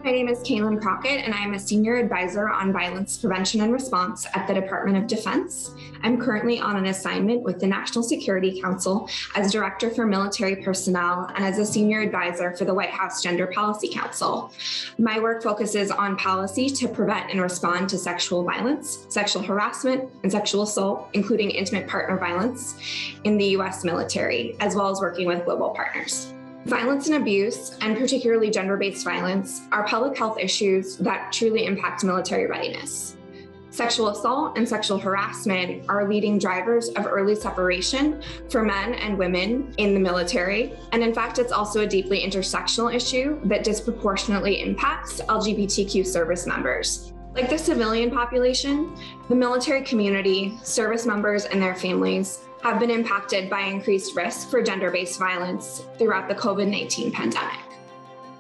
My name is Cailin Crockett, and I'm a senior advisor on violence prevention and response at the Department of Defense. I'm currently on an assignment with the National Security Council as Director for Military Personnel and as a senior advisor for the White House Gender Policy Council. My work focuses on policy to prevent and respond to sexual violence, sexual harassment, and sexual assault, including intimate partner violence in the U.S. military, as well as working with global partners. Violence and abuse, and particularly gender-based violence, are public health issues that truly impact military readiness. Sexual assault and sexual harassment are leading drivers of early separation for men and women in the military. And in fact, it's also a deeply intersectional issue that disproportionately impacts LGBTQ service members. Like the civilian population, the military community, service members and their families have been impacted by increased risk for gender-based violence throughout the COVID-19 pandemic.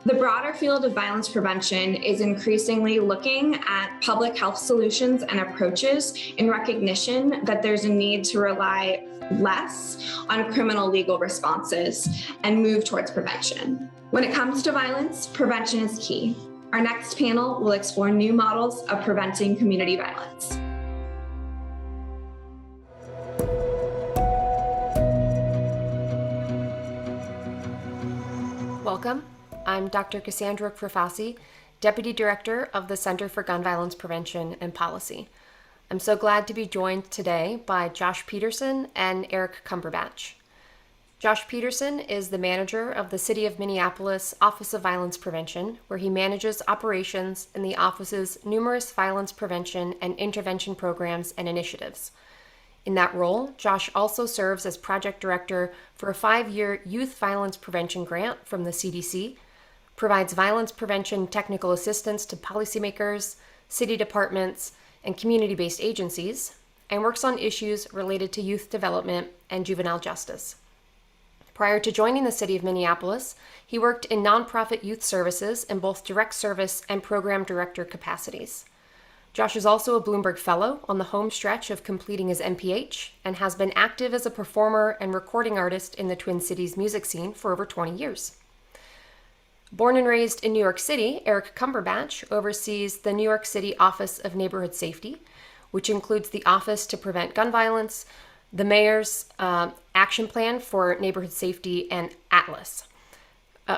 The broader field of violence prevention is increasingly looking at public health solutions and approaches in recognition that there's a need to rely less on criminal legal responses and move towards prevention. When it comes to violence, prevention is key. Our next panel will explore new models of preventing community violence. Welcome. I'm Dr. Cassandra Crifasi, Deputy Director of the Center for Gun Violence Prevention and Policy. I'm so glad to be joined today by Josh Peterson and Eric Cumberbatch. Josh Peterson is the manager of the City of Minneapolis Office of Violence Prevention, where he manages operations in the office's numerous violence prevention and intervention programs and initiatives. In that role, Josh also serves as project director for a 5-year youth violence prevention grant from the CDC, provides violence prevention technical assistance to policymakers, city departments, and community-based agencies, and works on issues related to youth development and juvenile justice. Prior to joining the City of Minneapolis, he worked in nonprofit youth services in both direct service and program director capacities. Josh is also a Bloomberg Fellow on the home stretch of completing his MPH and has been active as a performer and recording artist in the Twin Cities music scene for over 20 years. Born and raised in New York City, Eric Cumberbatch oversees the New York City Office of Neighborhood Safety, which includes the Office to Prevent Gun Violence, the Mayor's Action Plan for Neighborhood Safety, and Atlas.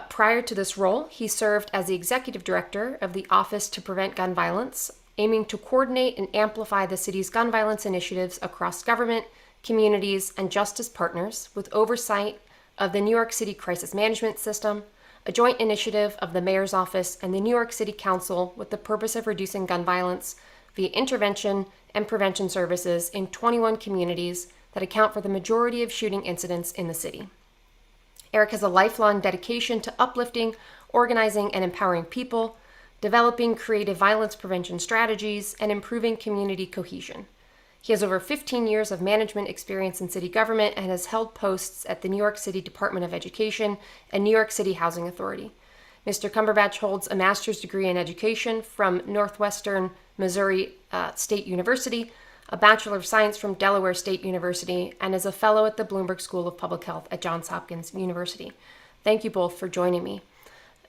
Prior to this role, he served as the Executive Director of the Office to Prevent Gun Violence, aiming to coordinate and amplify the city's gun violence initiatives across government, communities, and justice partners with oversight of the New York City Crisis Management System, a joint initiative of the Mayor's Office and the New York City Council with the purpose of reducing gun violence via intervention and prevention services in 21 communities that account for the majority of shooting incidents in the city. Eric has a lifelong dedication to uplifting, organizing, and empowering people, developing creative violence prevention strategies, and improving community cohesion. He has over 15 years of management experience in city government and has held posts at the New York City Department of Education and New York City Housing Authority. Mr. Cumberbatch holds a master's degree in education from Northwestern Missouri State University, a Bachelor of Science from Delaware State University, and is a fellow at the Bloomberg School of Public Health at Johns Hopkins University. Thank you both for joining me.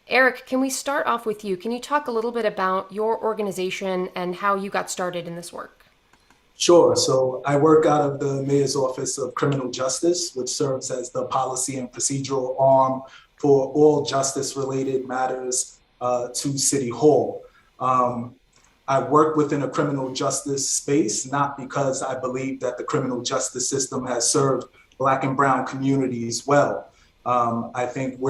Eric, can we start off with you? Can you talk a little bit about your organization and how you got started in this work? Sure. So I work out of the Mayor's Office of Criminal Justice, which serves as the policy and procedural arm for all justice-related matters to City Hall. I work within a criminal justice space, not because I believe that the criminal justice system has served Black and Brown communities well. I think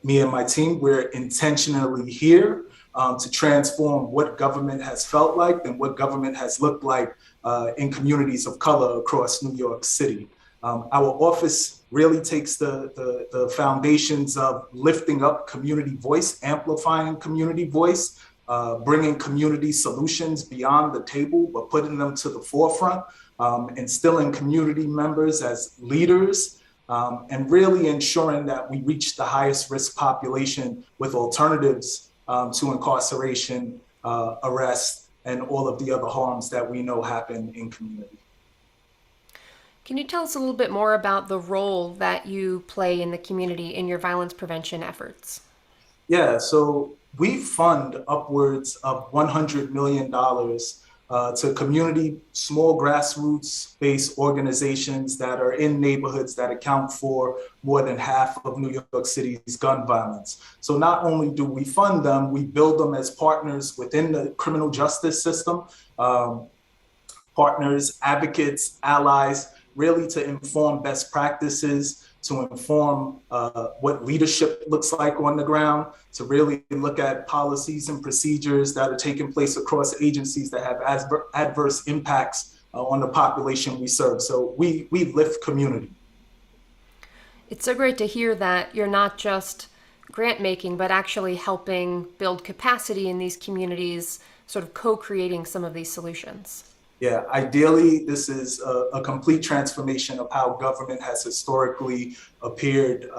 me and my team, we're intentionally here to transform what government has felt like and what government has looked like in communities of color across New York City. Our office really takes the foundations of lifting up community voice, amplifying community voice, bringing community solutions beyond the table, but putting them to the forefront, instilling community members as leaders, and really ensuring that we reach the highest risk population with alternatives to incarceration, arrest, and all of the other harms that we know happen in community. Can you tell us a little bit more about the role that you play in the community in your violence prevention efforts? Yeah, so we fund upwards of $100 million to community, small grassroots-based organizations that are in neighborhoods that account for more than half of New York City's gun violence. So not only do we fund them, we build them as partners within the criminal justice system, partners, advocates, allies, really to inform best practices, to inform what leadership looks like on the ground, to really look at policies and procedures that are taking place across agencies that have adverse impacts on the population we serve. So we lift community. It's so great to hear that you're not just grant making, but actually helping build capacity in these communities, sort of co-creating some of these solutions. Yeah, ideally, this is a complete transformation of how government has historically appeared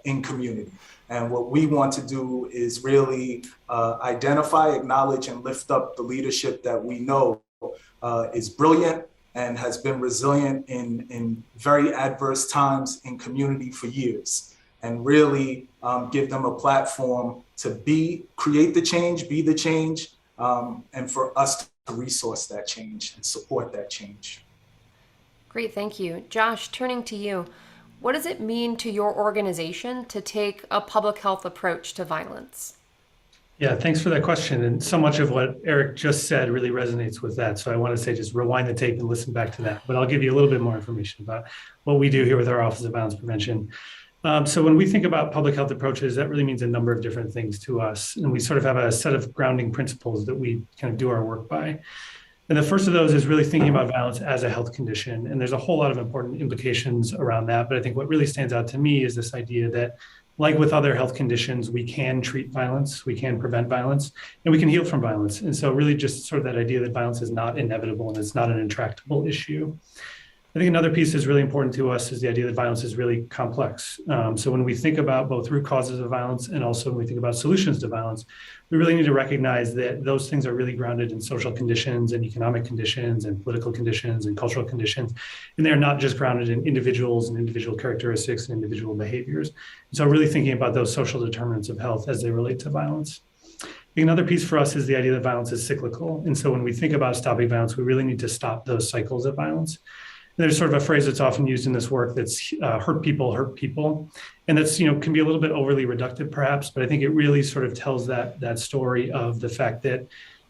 in community. And what we want to do is really identify, acknowledge, and lift up the leadership that we know is brilliant and has been resilient in very adverse times in community for years, and really give them a platform to create the change, be the change, and for us to resource that change and support that change. Great, thank you. Josh, turning to you, what does it mean to your organization to take a public health approach to violence? Yeah, thanks for that question. And so much of what Eric just said really resonates with that. So I want to say just rewind the tape and listen back to that. But I'll give you a little bit more information about what we do here with our Office of Violence Prevention. So when we think about public health approaches, that really means a number of different things to us. And we sort of have a set of grounding principles that we kind of do our work by. And the first of those is really thinking about violence as a health condition. And there's a whole lot of important implications around that. But I think what really stands out to me is this idea that, like with other health conditions, we can treat violence, we can prevent violence, and we can heal from violence. And so really just sort of that idea that violence is not inevitable and it's not an intractable issue. I think another piece that's really important to us is the idea that violence is really complex. So when we think about both root causes of violence and also when we think about solutions to violence, we really need to recognize that those things are really grounded in social conditions and economic conditions and political conditions and cultural conditions. And they're not just grounded in individuals and individual characteristics and individual behaviors. And so really thinking about those social determinants of health as they relate to violence. Another piece for us is the idea that violence is cyclical. And so when we think about stopping violence, we really need to stop those cycles of violence. There's sort of a phrase that's often used in this work that's hurt people. And that's, can be a little bit overly reductive perhaps, but I think it really sort of tells that story of the fact that,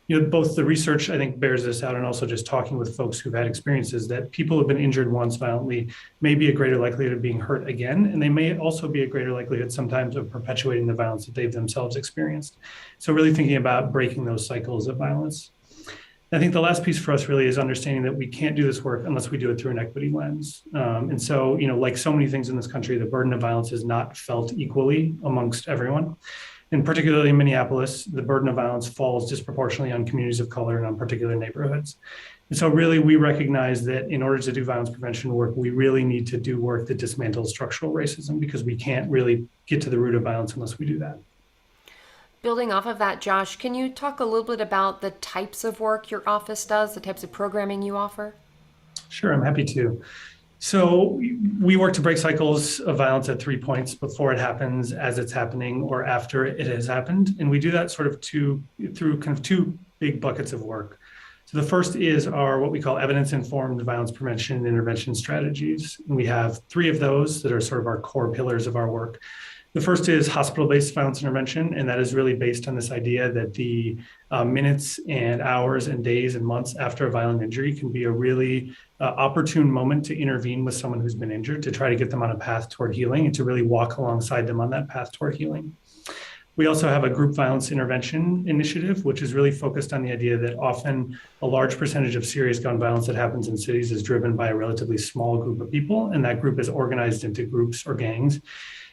both the research, I think, bears this out, and also just talking with folks who've had experiences that people who've been injured once violently may be a greater likelihood of being hurt again. And they may also be a greater likelihood sometimes of perpetuating the violence that they've themselves experienced. So really thinking about breaking those cycles of violence. I think the last piece for us really is understanding that we can't do this work unless we do it through an equity lens. And so, like so many things in this country, the burden of violence is not felt equally amongst everyone. And particularly in Minneapolis, the burden of violence falls disproportionately on communities of color and on particular neighborhoods. And so really, we recognize that in order to do violence prevention work, we really need to do work that dismantles structural racism, because we can't really get to the root of violence unless we do that. Building off of that, Josh, can you talk a little bit about the types of work your office does, the types of programming you offer? Sure, I'm happy to. So we work to break cycles of violence at 3 points: before it happens, as it's happening, or after it has happened. And we do that sort of through kind of two big buckets of work. So the first is our what we call evidence-informed violence prevention and intervention strategies. And we have 3 of those that are sort of our core pillars of our work. The first is hospital-based violence intervention, and that is really based on this idea that the minutes and hours and days and months after a violent injury can be a really opportune moment to intervene with someone who's been injured, to try to get them on a path toward healing and to really walk alongside them on that path toward healing. We also have a group violence intervention initiative, which is really focused on the idea that often a large percentage of serious gun violence that happens in cities is driven by a relatively small group of people, and that group is organized into groups or gangs.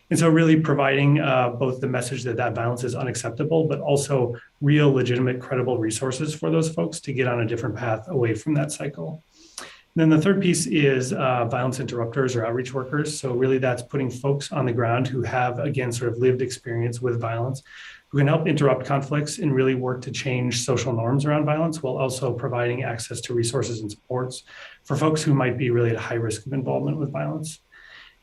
And so really providing both the message that violence is unacceptable, but also real, legitimate, credible resources for those folks to get on a different path away from that cycle. And then the third piece is violence interrupters or outreach workers. So really that's putting folks on the ground who have, again, sort of lived experience with violence, who can help interrupt conflicts and really work to change social norms around violence, while also providing access to resources and supports for folks who might be really at high risk of involvement with violence.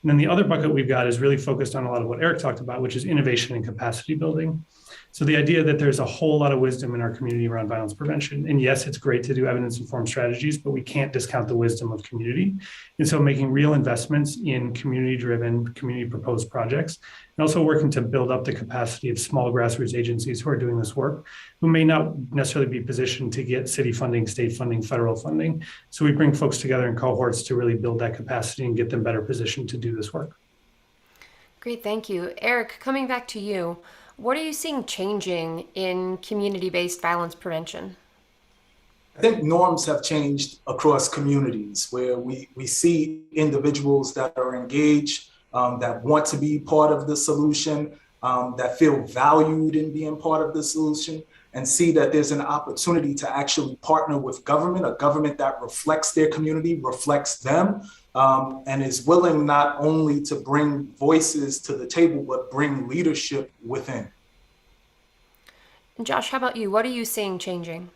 And then the other bucket we've got is really focused on a lot of what Eric talked about, which is innovation and capacity building. So the idea that there's a whole lot of wisdom in our community around violence prevention. And yes, it's great to do evidence-informed strategies, but we can't discount the wisdom of community. And so making real investments in community-driven, community-proposed projects, and also working to build up the capacity of small grassroots agencies who are doing this work, who may not necessarily be positioned to get city funding, state funding, federal funding. So we bring folks together in cohorts to really build that capacity and get them better positioned to do this work. Great, thank you. Eric, coming back to you, what are you seeing changing in community-based violence prevention? I think norms have changed across communities where we see individuals that are engaged, that want to be part of the solution, that feel valued in being part of the solution, and see that there's an opportunity to actually partner with government, a government that reflects their community, reflects them, and is willing not only to bring voices to the table, but bring leadership within. And Josh, how about you? What are you seeing changing?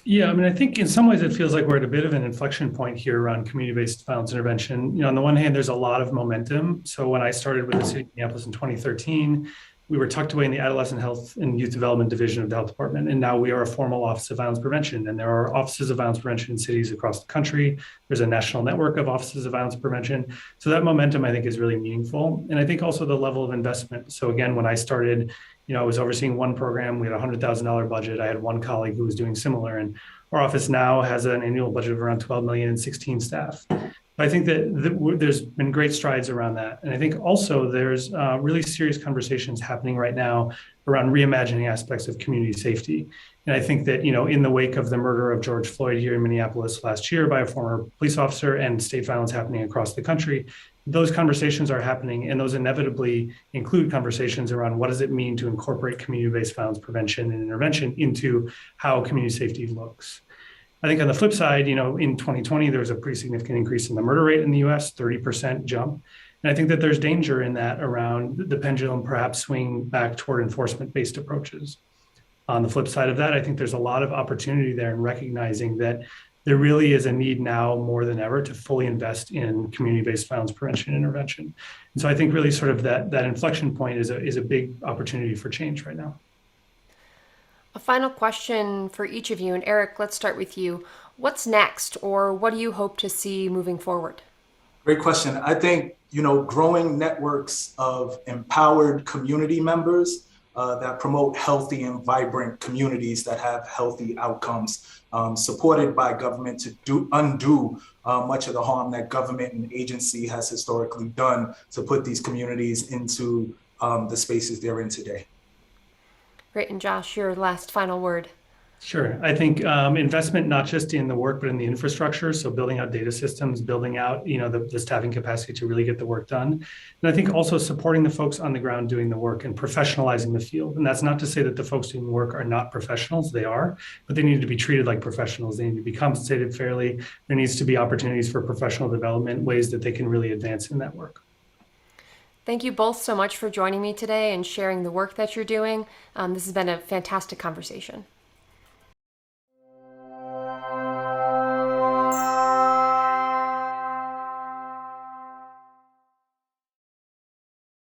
Yeah, I mean, I think in some ways it feels like we're at a bit of an inflection point here around community-based violence intervention. On the one hand, there's a lot of momentum. So when I started with the city of Minneapolis in 2013, we were tucked away in the Adolescent Health and Youth Development Division of the Health Department. And now we are a formal Office of Violence Prevention. And there are offices of violence prevention in cities across the country. There's a national network of offices of violence prevention. So that momentum, I think, is really meaningful. And I think also the level of investment. So again, when I started, I was overseeing one program. We had a $100,000 budget. I had one colleague who was doing similar. And our office now has an annual budget of around 12 million and 16 staff. I think that there's been great strides around that. And I think also there's really serious conversations happening right now around reimagining aspects of community safety. And I think that, in the wake of the murder of George Floyd here in Minneapolis last year by a former police officer and state violence happening across the country, those conversations are happening, and those inevitably include conversations around what does it mean to incorporate community-based violence prevention and intervention into how community safety looks. I think on the flip side, in 2020, there was a pretty significant increase in the murder rate in the US, 30% jump. And I think that there's danger in that around the pendulum perhaps swinging back toward enforcement-based approaches. On the flip side of that, I think there's a lot of opportunity there in recognizing that there really is a need now more than ever to fully invest in community-based violence prevention and intervention. And so I think really sort of that inflection point is a big opportunity for change right now. A final question for each of you, and Eric, let's start with you. What's next, or what do you hope to see moving forward? Great question. I think, growing networks of empowered community members that promote healthy and vibrant communities that have healthy outcomes, supported by government to undo much of the harm that government and agency has historically done to put these communities into the spaces they're in today. Great. And Josh, your last final word. Sure. I think investment, not just in the work, but in the infrastructure. So building out data systems, building out, the staffing capacity to really get the work done. And I think also supporting the folks on the ground doing the work and professionalizing the field. And that's not to say that the folks doing the work are not professionals. They are, but they need to be treated like professionals. They need to be compensated fairly. There needs to be opportunities for professional development, ways that they can really advance in that work. Thank you both so much for joining me today and sharing the work that you're doing. This has been a fantastic conversation.